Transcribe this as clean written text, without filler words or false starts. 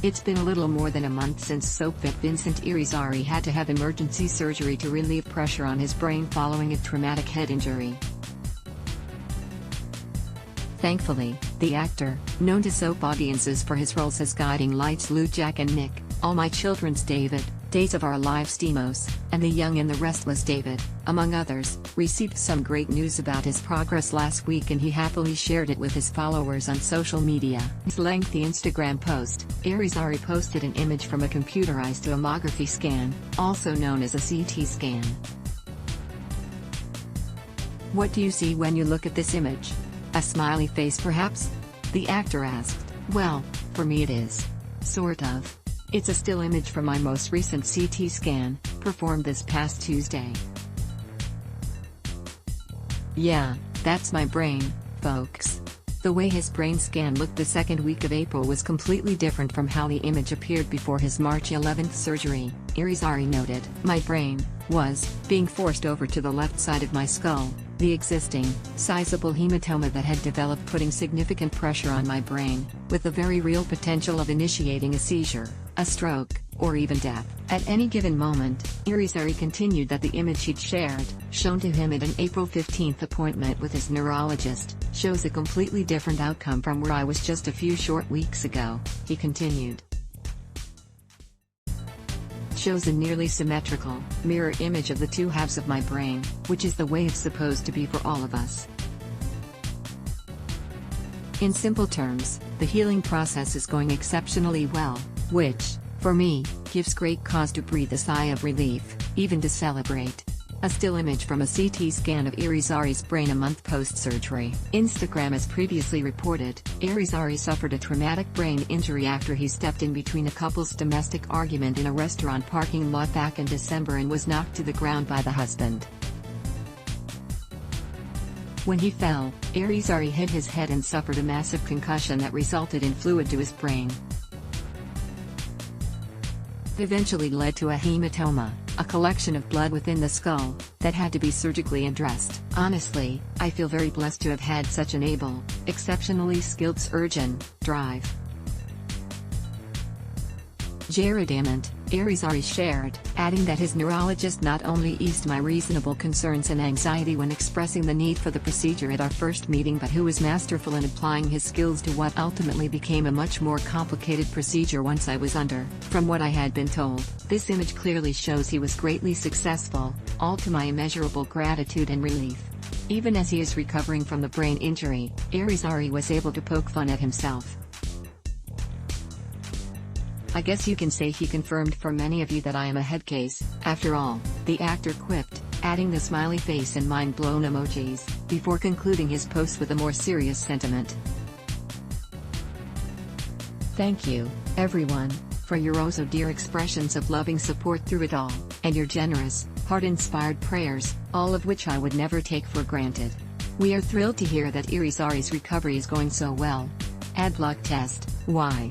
It's been a little more than a month since soap-vet Vincent Irizarry had to have emergency surgery to relieve pressure on his brain following a traumatic head injury. Thankfully, the actor, known to soap audiences for his roles as Guiding Lights Lou, Jack and Nick, All My Children's David, Days of Our Lives Stemos, and The Young and the Restless David, among others, received some great news about his progress last week, and he happily shared it with his followers on social media. In his lengthy Instagram post, Irizarry posted an image from a computerized tomography scan, also known as a CT scan. "What do you see when you look at this image? A smiley face perhaps?" the actor asked. "Well, for me it is. Sort of. It's a still image from my most recent CT scan, performed this past Tuesday. Yeah, that's my brain, folks." The way his brain scan looked the second week of April was completely different from how the image appeared before his March 11th surgery, Irizarry noted. "My brain was being forced over to the left side of my skull, the existing, sizable hematoma that had developed putting significant pressure on my brain, with the very real potential of initiating a seizure, a stroke, or even death at any given moment." Irizarry continued that the image he'd shared, shown to him at an April 15th appointment with his neurologist, shows a completely different outcome from where I was just a few short weeks ago, he continued. "Shows a nearly symmetrical, mirror image of the two halves of my brain, which is the way it's supposed to be for all of us. In simple terms, the healing process is going exceptionally well, which, for me, gives great cause to breathe a sigh of relief, even to celebrate." A still image from a CT scan of Irizarry's brain a month post-surgery. Instagram has previously reported, Irizarry suffered a traumatic brain injury after he stepped in between a couple's domestic argument in a restaurant parking lot back in December and was knocked to the ground by the husband. When he fell, Irizarry hit his head and suffered a massive concussion that resulted in fluid to his brain. It eventually led to a hematoma, a collection of blood within the skull, that had to be surgically addressed. "Honestly, I feel very blessed to have had such an able, exceptionally skilled surgeon, drive. Jared Ament," Irizarry shared, adding that his neurologist not only eased my reasonable concerns and anxiety when expressing the need for the procedure at our first meeting, but who was masterful in applying his skills to what ultimately became a much more complicated procedure once I was under. From what I had been told, this image clearly shows he was greatly successful, all to my immeasurable gratitude and relief." Even as he is recovering from the brain injury, Irizarry was able to poke fun at himself. "I guess you can say he confirmed for many of you that I am a head case, after all," the actor quipped, adding the smiley face and mind-blown emojis, before concluding his post with a more serious sentiment. "Thank you, everyone, for your oh so dear expressions of loving support through it all, and your generous, heart-inspired prayers, all of which I would never take for granted. We are thrilled to hear that Irizarry's recovery is going so well. Ad block test, why?"